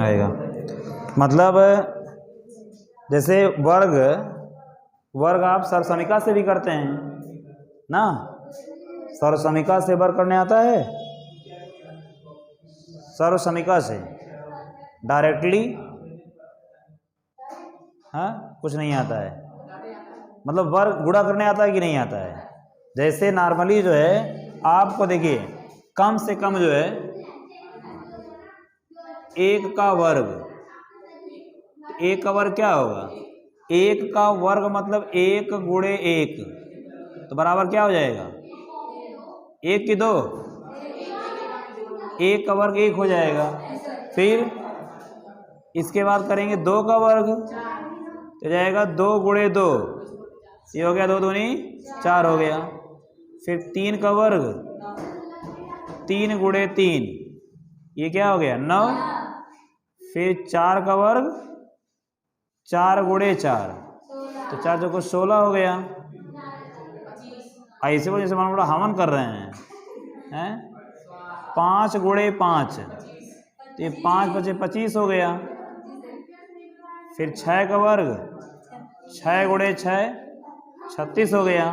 आएगा। मतलब जैसे वर्ग वर्ग आप सरसमिका से भी करते हैं ना, सरसमिका से वर्ग करने आता है, सरसमिका से डायरेक्टली हाँ कुछ नहीं आता है। मतलब वर्ग गुणा करने आता है कि नहीं आता है। जैसे नॉर्मली जो है आपको देखिए कम से कम जो है एक का वर्ग, एक का वर्ग क्या होगा, एक का वर्ग मतलब एक गुणे एक, तो बराबर क्या हो जाएगा, एक की दो, एक का वर्ग एक हो जाएगा। फिर इसके बाद करेंगे दो का वर्ग तो जाएगा दो गुणे दो, ये हो गया दो दूनी चार हो गया। फिर तीन का वर्ग तीन गुणे तीन, ये क्या हो गया नौ। फिर चार का वर्ग चार गुणे चार, तो चार चौको 16 हो गया। ऐसे वो जैसे मान लो हवन कर रहे हैं 5 गुणे 5, तो ये 5 बचे 25 हो गया। फिर 6 का वर्ग 6 गुणे 6 36 हो गया।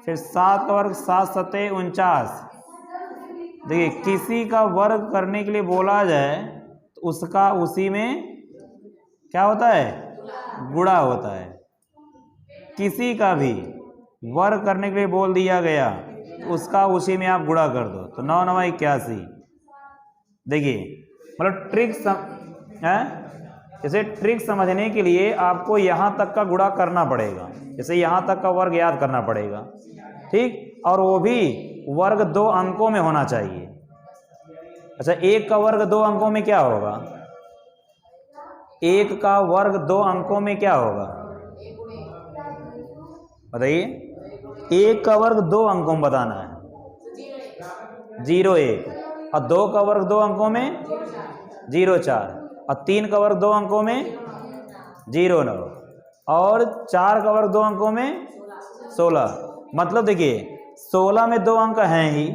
फिर 7 का वर्ग 7 सत्ते 49। देखिए किसी का वर्ग करने के लिए बोला जाए तो उसका उसी में क्या होता है, गुणा होता है। किसी का भी वर्ग करने के लिए बोल दिया गया तो उसका उसी में आप गुणा कर दो, तो 9 9 81। देखिए मतलब ट्रिक जैसे ट्रिक समझने के लिए आपको यहाँ तक का गुणा करना पड़ेगा, जैसे यहाँ तक का वर्ग याद करना पड़ेगा, ठीक, और वो भी वर्ग 2 अंकों में होना चाहिए। अच्छा एक का वर्ग 2 अंकों में क्या होगा, एक का वर्ग 2 अंकों में क्या होगा बताइए, एक का वर्ग 2 अंकों में बताना है 0 1, और 2 का वर्ग 2 अंकों में 0 4, और 3 का वर्ग 2 अंकों में 0 9, और 4 का वर्ग 2 अंकों में 16। मतलब देखिए 16 में 2 अंक हैं ही,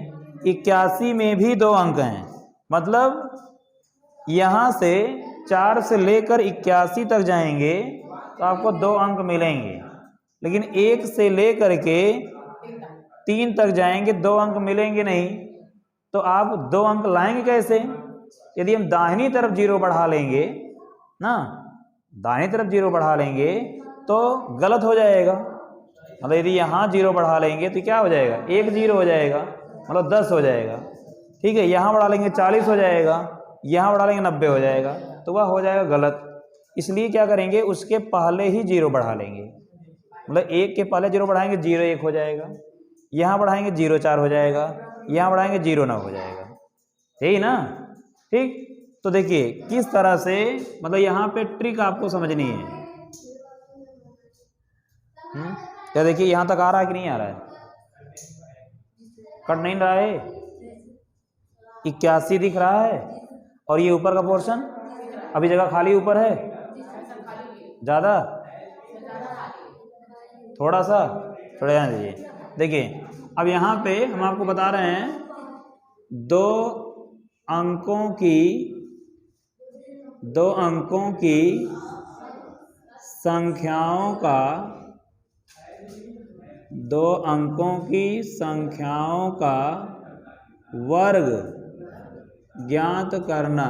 81 में भी 2 अंक हैं। मतलब यहाँ से 4 से लेकर 81 तक जाएंगे तो आपको 2 अंक मिलेंगे, लेकिन 1 से लेकर के 3 तक जाएंगे 2 अंक मिलेंगे नहीं। तो आप 2 अंक लाएंगे कैसे, यदि हम दाहिनी तरफ 0 बढ़ा लेंगे ना, दाहिनी तरफ 0 बढ़ा लेंगे तो गलत हो जाएगा। मतलब यदि यहाँ 0 बढ़ा लेंगे तो क्या हो जाएगा, 1 0 हो जाएगा, मतलब 10 हो जाएगा, ठीक है। यहाँ बढ़ा लेंगे 40 हो जाएगा, यहाँ बढ़ा लेंगे 90 हो जाएगा, तो वह हो जाएगा गलत। इसलिए क्या करेंगे, उसके पहले ही 0 बढ़ा लेंगे। मतलब 1 के पहले 0 बढ़ाएंगे 0 1 हो जाएगा, यहाँ बढ़ाएंगे 0 4 हो जाएगा, यहाँ बढ़ाएंगे 0 9 हो जाएगा, यही ना, ठीक। तो देखिए किस तरह से, मतलब यहाँ पे ट्रिक आपको समझनी है। क्या देखिए यहाँ तक आ रहा है कि नहीं आ रहा है, कट नहीं रहा है, 81 दिख रहा है, और ये ऊपर का पोर्शन अभी जगह खाली ऊपर है, ज़्यादा थोड़ा सा, थोड़ा ध्यान दीजिए। देखिए अब यहाँ पे हम आपको बता रहे हैं 2 अंकों की संख्याओं का 2 अंकों की संख्याओं का वर्ग ज्ञात करना।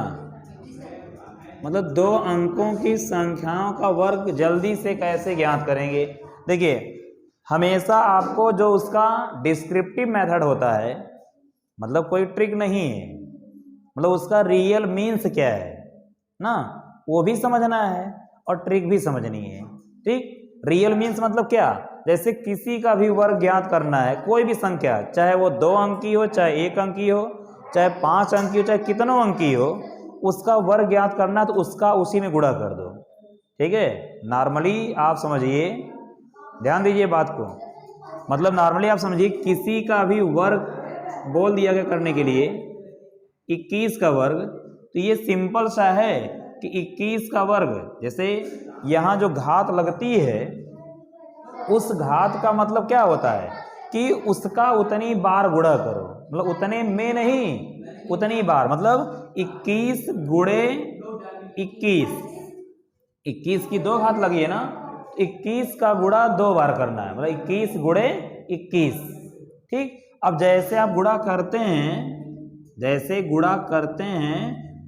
मतलब 2 अंकों की संख्याओं का वर्ग जल्दी से कैसे ज्ञात करेंगे। देखिए हमेशा आपको जो उसका डिस्क्रिप्टिव मेथड होता है, मतलब कोई ट्रिक नहीं है, मतलब उसका रियल मीन्स क्या है ना, वो भी समझना है और ट्रिक भी समझनी है, ठीक। रियल मीन्स मतलब क्या, जैसे किसी का भी वर्ग ज्ञात करना है, कोई भी संख्या, चाहे वो 2 अंक की हो चाहे 1 अंक की हो, चाहे 5 अंक की हो चाहे कितनों अंक की हो, उसका वर्ग ज्ञात करना तो उसका उसी में गुणा कर दो। ठीक है, नॉर्मली आप समझिए, ध्यान दीजिए बात को, मतलब नॉर्मली आप समझिए किसी का भी वर्ग बोल दिया गया करने के लिए 21 का वर्ग, तो ये सिंपल सा है कि 21 का वर्ग, जैसे यहाँ जो घात लगती है उस घात का मतलब क्या होता है कि उसका उतनी बार गुणा करो, मतलब उतने में नहीं, उतनी बार, मतलब 21 गुणे 21 की 2 घात लगी है ना, 21 का गुणा 2 बार करना है, मतलब 21 गुणे 21। ठीक, अब जैसे आप गुणा करते हैं, जैसे गुणा करते हैं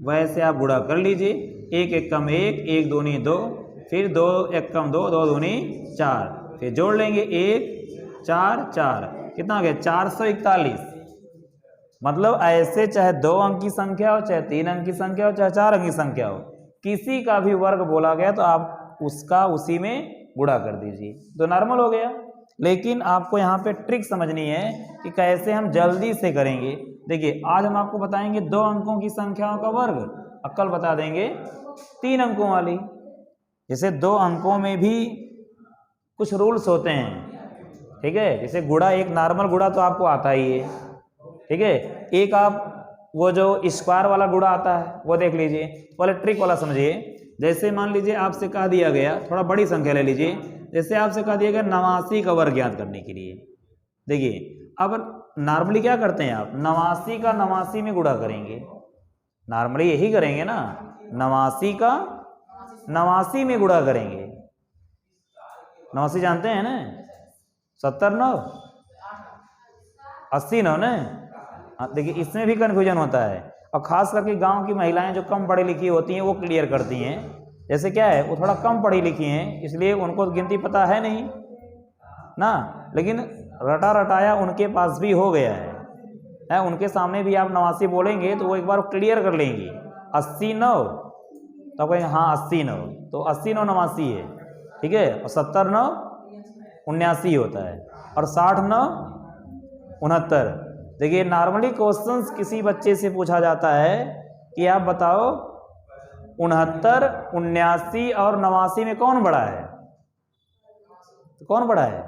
वैसे आप गुणा कर लीजिए। 1 एकम 1, 1 दूनी 2, फिर 2 एकम 2, 2 दूनी 4, फिर जोड़ लेंगे 1 4 4, कितना हो गया 441। मतलब ऐसे चाहे 2 अंक की संख्या हो, चाहे 3 अंक की संख्या हो, चाहे 4 अंक की संख्या हो, किसी का भी वर्ग बोला गया तो आप उसका उसी में गुणा कर दीजिए, तो नॉर्मल हो गया। लेकिन आपको यहाँ पे ट्रिक समझनी है कि कैसे हम जल्दी से करेंगे। देखिए, आज हम आपको बताएंगे 2 अंकों की संख्याओं का वर्ग, कल बता देंगे 3 अंकों वाली। जैसे 2 अंकों में भी कुछ रूल्स होते हैं, ठीक है, जैसे गुणा, एक नॉर्मल गुणा तो आपको आता ही है, ठीक है, एक आप वो जो स्क्वायर वाला गुणा आता है वो देख लीजिए, पहले ट्रिक वाला समझिए। जैसे मान लीजिए आपसे कह दिया गया, थोड़ा बड़ी संख्या ले लीजिए, जैसे आपसे कह दिया गया 89 का वर्ग ज्ञात करने के लिए। देखिए, अब नॉर्मली क्या करते हैं आप, 89 का 89 में गुणा करेंगे, नॉर्मली यही करेंगे ना, 89 का 89 में गुणा करेंगे। 89 जानते हैं ना, 70 9 80 9 ना। देखिए, इसमें भी कन्फ्यूजन होता है, और खास करके गांव की महिलाएं जो कम पढ़ी लिखी होती हैं वो क्लियर करती हैं। जैसे क्या है, वो थोड़ा कम पढ़ी लिखी हैं, इसलिए उनको गिनती पता है नहीं ना, लेकिन रटा रटाया उनके पास भी हो गया है, उनके सामने भी आप 89 बोलेंगे तो वो एक बार क्लियर कर लेंगी। 80 9 तो कहेंगे हाँ 80 9, तो 80 9 89 है, ठीक है, और 70 9 79 होता है, और 60 9 69। देखिए, नॉर्मली क्वेश्चंस किसी बच्चे से पूछा जाता है कि आप बताओ 69 79 और 89 में कौन बड़ा है, तो कौन बड़ा है,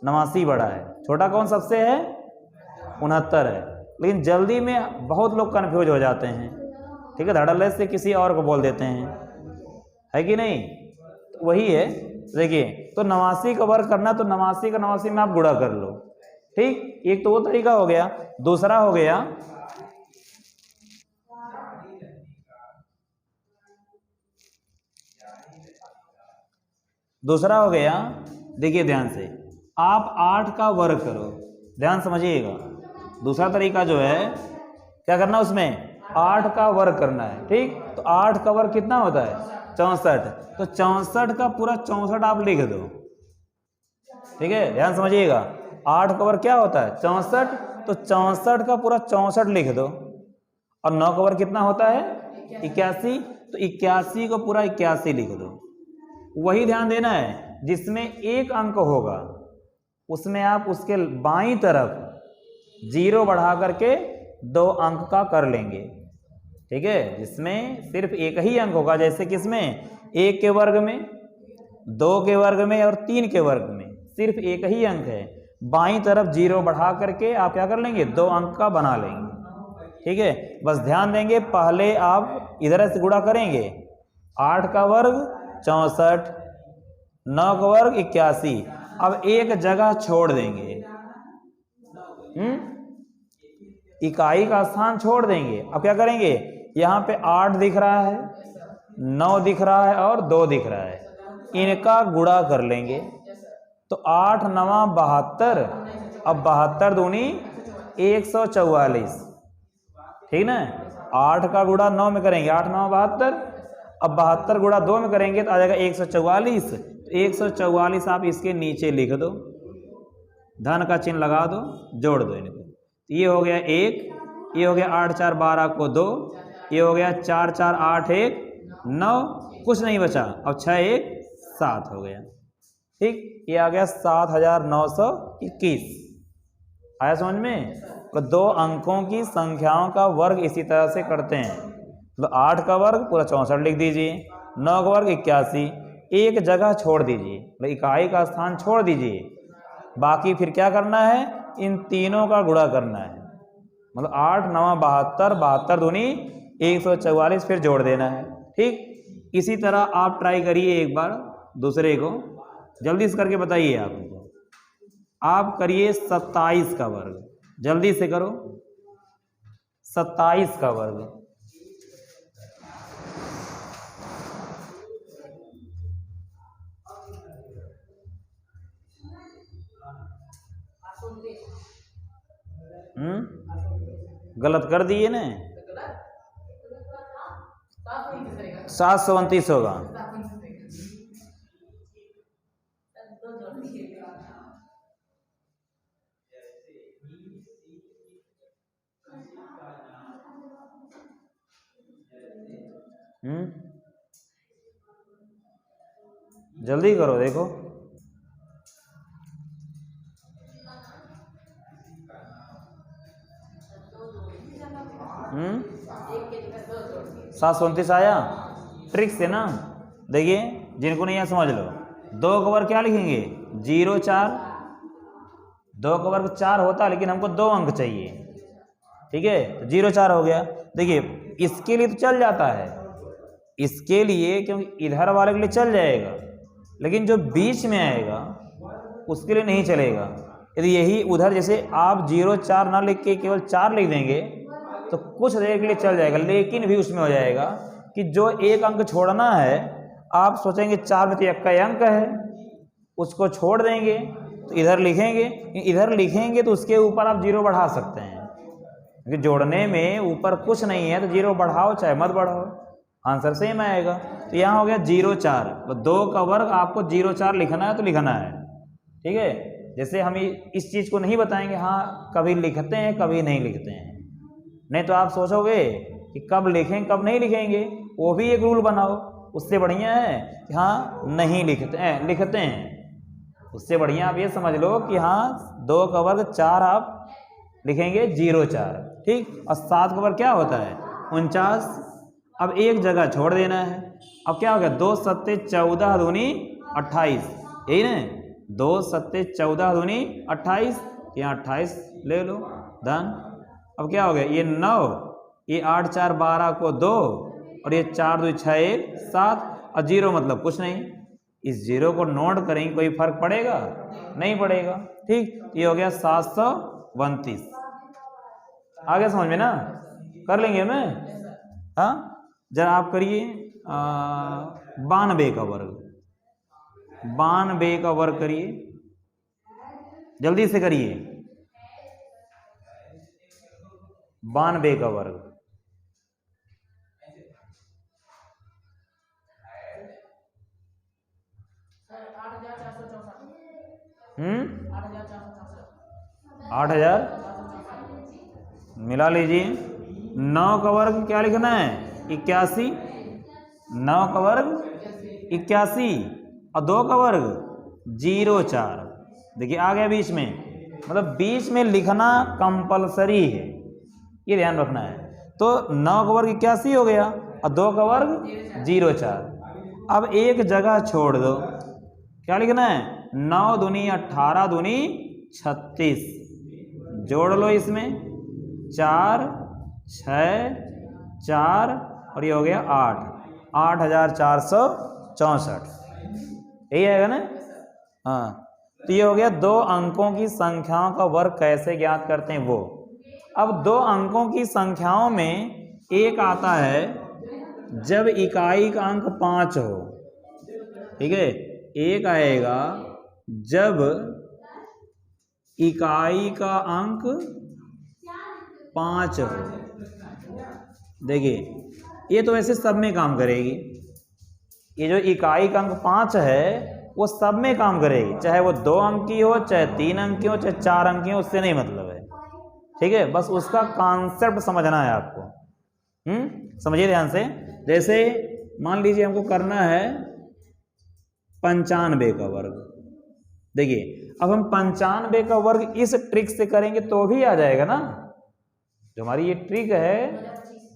89 बड़ा है, छोटा कौन सबसे है, 69 है। लेकिन जल्दी में बहुत लोग कंफ्यूज हो जाते हैं, ठीक है, धड़ल्ले से किसी और को बोल देते हैं, है कि नहीं, तो वही है। देखिए, तो 89 का वर्ग करना, तो 89 का 89 में आप गुणा कर लो, ठीक, एक तो वो तरीका हो गया। दूसरा हो गया, देखिए ध्यान से, आप 8 का वर्ग करो, ध्यान समझिएगा। दूसरा तरीका जो है क्या करना, उसमें 8 का वर्ग करना है, ठीक, तो 8 का वर्ग कितना होता है 64, तो 64 का पूरा 64 आप लिख दो, ठीक है, ध्यान समझिएगा। 8 का वर्ग क्या होता है 64, तो 64 का पूरा 64 लिख दो, और 9 का वर्ग कितना होता है 81, तो 81 को पूरा 81 लिख दो। वही ध्यान देना है, जिसमें एक अंक होगा उसमें आप उसके बाईं तरफ 0 बढ़ा करके 2 अंक का कर लेंगे, ठीक है, जिसमें सिर्फ एक ही अंक होगा, जैसे किसमें 1 के वर्ग में, 2 के वर्ग में और 3 के वर्ग में सिर्फ एक ही अंक है, बाईं तरफ 0 बढ़ा करके आप क्या कर लेंगे 2 अंक का बना लेंगे, ठीक है। बस ध्यान देंगे, पहले आप इधर से गुणा करेंगे, 8 का वर्ग 64, 9 का वर्ग 81, अब एक जगह छोड़ देंगे, इकाई का स्थान छोड़ देंगे। अब क्या करेंगे, यहाँ पे 8 दिख रहा है, 9 दिख रहा है और 2 दिख रहा है, इनका गुणा कर लेंगे, तो 8 9 72, अब 72 दूनी 144, ठीक ना। 8 का गुणा 9 में करेंगे, 8 9 72, अब 72 गुणा 2 में करेंगे तो आ जाएगा 144, 144 आप इसके नीचे लिख दो, धन का चिन्ह लगा दो, जोड़ दो इनको, ये हो गया 1, ये हो गया 8 4 12 को 2, ये हो गया 4 4 8 1 9, कुछ नहीं बचा, अब 6 1 7 हो गया, ठीक, ये आ गया 7921। आया समझ में। तो 2 अंकों की संख्याओं का वर्ग इसी तरह से करते हैं। तो 8 का वर्ग पूरा 64 लिख दीजिए, 9 का वर्ग 81, एक जगह छोड़ दीजिए, मतलब इकाई का स्थान छोड़ दीजिए, बाकी फिर क्या करना है, इन तीनों का गुणा करना है। मतलब 8 9 72, 72 दूनी 144 फिर जोड़ देना है। ठीक, इसी तरह आप ट्राई करिए एक बार दूसरे को, जल्दी से करके बताइए आप करिए 27 का वर्ग, जल्दी से करो 27 का वर्ग। गलत कर दिए ना, 729 होगा। जल्दी करो देखो, हम्म 729 आया। ट्रिक से ना, देखिए जिनको नहीं आया समझ लो, 2 का वर्ग क्या लिखेंगे, 0 4, 2 का वर्ग 4 होता है लेकिन हमको 2 अंक चाहिए, ठीक है, तो 0 4 हो गया। देखिए इसके लिए तो चल जाता है, इसके लिए क्योंकि इधर वाले के लिए चल जाएगा, लेकिन जो बीच में आएगा उसके लिए नहीं चलेगा। यदि यही उधर जैसे आप 0 4 ना लिख के केवल 4 लिख देंगे तो कुछ देर के लिए चल जाएगा, लेकिन भी उसमें हो जाएगा कि जो एक अंक छोड़ना है, आप सोचेंगे 4 में तो एक का अंक है, उसको छोड़ देंगे तो इधर लिखेंगे, इधर लिखेंगे तो उसके ऊपर आप 0 बढ़ा सकते हैं, क्योंकि जोड़ने में ऊपर कुछ नहीं है तो 0 बढ़ाओ चाहे मत बढ़ाओ, आंसर सेम आएगा। तो यहाँ हो गया 0 4, तो 2 का वर्ग आपको 0 4 लिखना है तो लिखना है, ठीक है। जैसे हम इस चीज़ को नहीं बताएंगे, हाँ कभी लिखते हैं कभी नहीं लिखते हैं, नहीं तो आप सोचोगे कि कब लिखें कब नहीं लिखेंगे, वो भी एक रूल बनाओ, उससे बढ़िया है कि हाँ नहीं लिखते हैं, लिखते हैं, उससे बढ़िया आप ये समझ लो कि हाँ 2 का वर्ग 4 आप लिखेंगे 0 4, ठीक, और 7 का वर्ग क्या होता है 49, अब एक जगह छोड़ देना है। अब क्या हो गया, 2 सत्ते 14 दूनी 28, यही ना, 2 सत्ते 14 दूनी 28, यहाँ 28 ले लो धन। अब क्या हो गया, ये 9, ये 8 4 12 को 2, और ये 4 2 6 1 7, और 0 मतलब कुछ नहीं, इस 0 को नोट करेंगे, कोई फर्क पड़ेगा नहीं पड़ेगा, ठीक। ये हो गया 732। आगे समझ में ना, कर लेंगे हमें, हाँ जरा आप करिए 92 का वर्ग, 92 का वर्ग करिए, जल्दी से करिए, 92 का वर्ग, हम्म 8000 मिला लीजिए। 9 का वर्ग क्या लिखना है 81, 9 का वर्ग 81, और 2 का वर्ग 0 4, देखिए आ गया बीच में, मतलब बीच में लिखना कंपलसरी है, ये ध्यान रखना है। तो 9 का वर्ग 81 हो गया और 2 का वर्ग 0 4। अब एक जगह छोड़ दो, क्या लिखना है 9 दूनी 18 दूनी 36, जोड़ लो इसमें 4 6 4, और ये हो गया 8, 8464, यही आएगा ना, हाँ। तो ये हो गया 2 अंकों की संख्याओं का वर्ग कैसे ज्ञात करते हैं वो। अब 2 अंकों की संख्याओं में एक आता है जब इकाई का अंक 5 हो, ठीक है, एक आएगा जब इकाई का अंक 5 हो। देखिए ये तो वैसे सब में काम करेगी, ये जो इकाई का अंक 5 है वो सब में काम करेगी, चाहे वो 2 अंक की हो, चाहे 3 अंक की हो, चाहे 4 अंक की हो, उससे नहीं मतलब है, ठीक है। बस उसका कॉन्सेप्ट समझना है आपको, समझिए ध्यान से। जैसे मान लीजिए हमको करना है 95 का वर्ग, देखिए अब हम 95 का वर्ग इस ट्रिक से करेंगे तो भी आ जाएगा ना, जो हमारी ये ट्रिक है,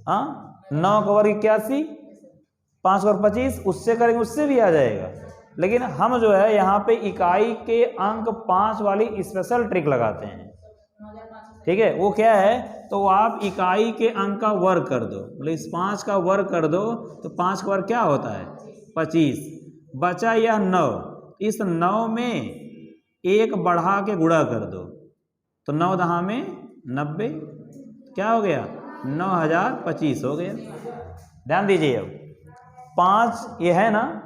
हाँ 9 का वर्ग 81, 5 और 25, उससे करेंगे उससे भी आ जाएगा। लेकिन हम जो है यहाँ पे इकाई के अंक 5 वाली स्पेशल ट्रिक लगाते हैं, ठीक है। वो क्या है, तो आप इकाई के अंक का वर्ग कर दो, मतलब इस 5 का वर्ग कर दो तो 5 का वर्ग क्या होता है 25, बचा यह 9, इस 9 में 1 बढ़ा के गुणा कर दो तो 9 दहा में 90, क्या हो गया 9025 हो गया। ध्यान दीजिए, अब 5 ये है ना,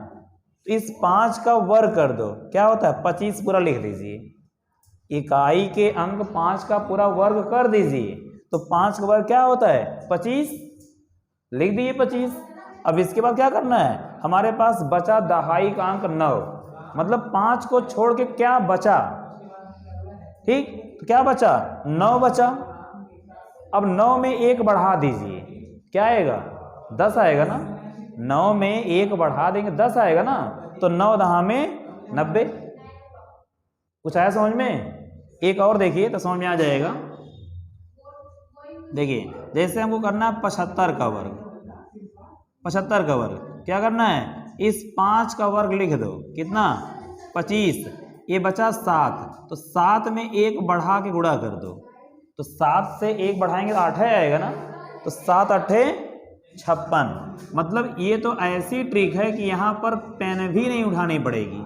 इस 5 का वर्ग कर दो, क्या होता है 25 पूरा लिख दीजिए। इकाई के अंक 5 का पूरा वर्ग कर दीजिए तो 5 का वर्ग क्या होता है 25, लिख दिए 25। अब इसके बाद क्या करना है, हमारे पास बचा दहाई का अंक 9, मतलब 5 को छोड़ के क्या बचा, ठीक, तो क्या बचा 9 बचा। अब 9 में 1 बढ़ा दीजिए, क्या आएगा 10 आएगा ना, 9 में 1 बढ़ा देंगे 10 आएगा ना, तो 9 दहा में 90। कुछ आया समझ में? एक और देखिए तो समझ में आ जाएगा। देखिए जैसे हमको करना है 75 का वर्ग, 75 का वर्ग क्या करना है, इस 5 का वर्ग लिख दो, कितना 25, ये बचा 7, तो 7 में 1 बढ़ा के गुणा कर दो, तो 7 से 1 बढ़ाएंगे तो 8 आएगा ना, तो 7 8 56। मतलब ये तो ऐसी ट्रिक है कि यहाँ पर पेन भी नहीं उठानी पड़ेगी,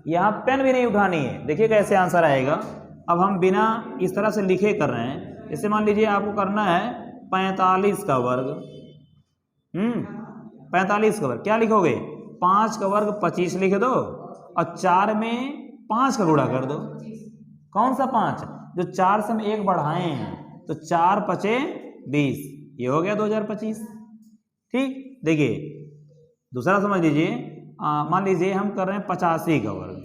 यहाँ पेन भी नहीं उठानी है। देखिए कैसे आंसर आएगा। अब हम बिना इस तरह से लिखे कर रहे हैं, जैसे मान लीजिए आपको करना है 45 का वर्ग, 45 का वर्ग क्या लिखोगे, 5 का वर्ग 25 लिख दो और 4 में 5 का गुणा कर दो। कौन सा 5, जो 4 से हम 1 बढ़ाए हैं, तो 4 5 20, ये हो गया 2025। ठीक, देखिए दूसरा समझ लीजिए, मान लीजिए हम कर रहे हैं 85 का वर्ग,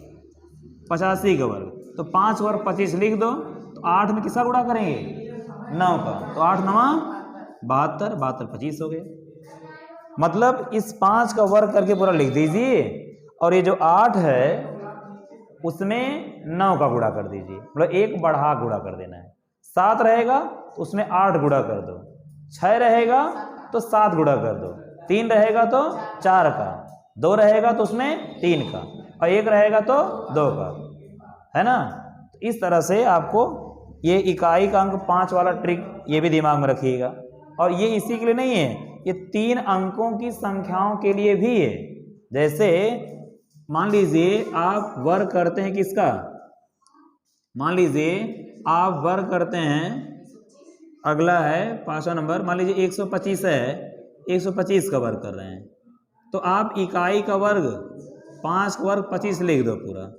85 का वर्ग, तो 5 वर्ग 25 लिख दो, तो 8 में किसका गुणा करेंगे 9 का, तो 8 9 72, 72 25 हो गए। मतलब इस 5 का वर्ग करके पूरा लिख दीजिए और ये जो 8 है उसमें 9 का गुणा कर दीजिए, मतलब 1 बढ़ा गुणा कर देना है। 7 रहेगा तो उसमें 8 गुणा कर दो, 6 रहेगा तो 7 गुणा कर दो, 3 रहेगा तो 4 का, 2 रहेगा तो उसमें 3 का, और 1 रहेगा तो 2 का, है ना। तो इस तरह से आपको ये इकाई का अंक 5 वाला ट्रिक ये भी दिमाग में रखिएगा। और ये इसी के लिए नहीं है, ये 3 अंकों की संख्याओं के लिए भी है। जैसे मान लीजिए आप वर्ग करते हैं किसका, मान लीजिए आप वर्ग करते हैं, अगला है 5वां नंबर, मान लीजिए 125 है, 125 का वर्ग कर रहे हैं, तो आप इकाई का वर्ग 5 का वर्ग 25 लिख दो पूरा।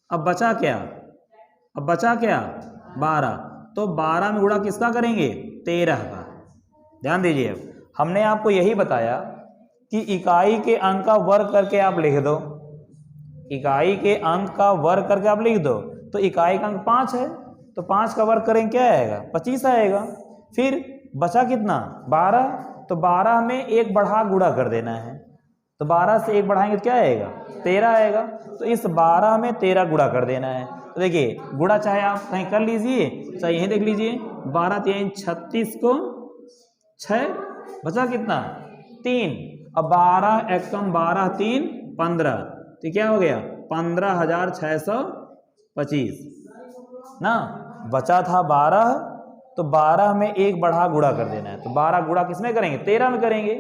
अब बचा क्या, अब बचा क्या 12, तो 12 में गुणा किसका करेंगे 13 का। ध्यान दीजिए, अब हमने आपको यही बताया कि इकाई के अंक का वर्ग करके आप लिख दो, इकाई के अंक का वर्ग करके आप लिख दो, तो इकाई का अंक 5 है, तो 5 का वर्ग करेंगे क्या आएगा 25 आएगा। फिर बचा कितना 12, तो 12 में 1 बढ़ा गुणा कर देना है, तो 12 से 1 बढ़ाएंगे तो क्या आएगा 13 आएगा, तो इस 12 में 13 गुणा कर देना है। तो देखिए गुणा चाहे आप कहीं कर लीजिए, चाहे यहीं देख लीजिए, 12 3 36 को 6, बचा कितना 3, अब 12 एकम 12 3 15, तो क्या हो गया 15,625 ना। बचा था 12, तो 12 में 1 बढ़ा गुणा कर देना है, तो 12 गुणा किसमें करेंगे 13 में करेंगे।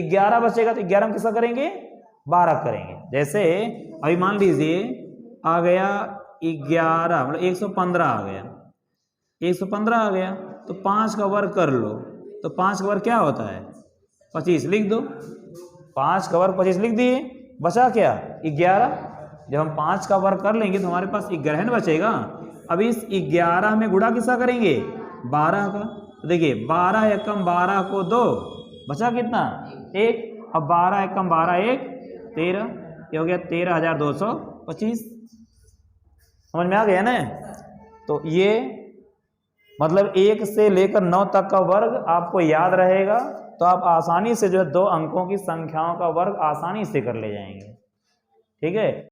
11 बचेगा तो 11 में किसका करेंगे 12 करेंगे। जैसे अभी मान लीजिए आ गया 11, मतलब 115 आ गया, 115 आ गया, तो 5 का वर्ग कर लो, तो 5 का वर्ग क्या होता है 25 लिख दो, 5 का वर्ग 25 लिख दिए, बचा क्या 11। जब हम 5 का वर्ग कर लेंगे तो हमारे पास 11 बचेगा। अब इस 11 में गुणा किसका करेंगे 12 का, तो देखिए 12 एकम 12 को 2, बचा कितना 1, अब 12 एकम 12 1 13, ये हो गया 13,225। समझ में आ गया ना। तो ये मतलब 1 से लेकर 9 तक का वर्ग आपको याद रहेगा, तो आप आसानी से जो है 2 अंकों की संख्याओं का वर्ग आसानी से कर ले जाएंगे। ठीक है।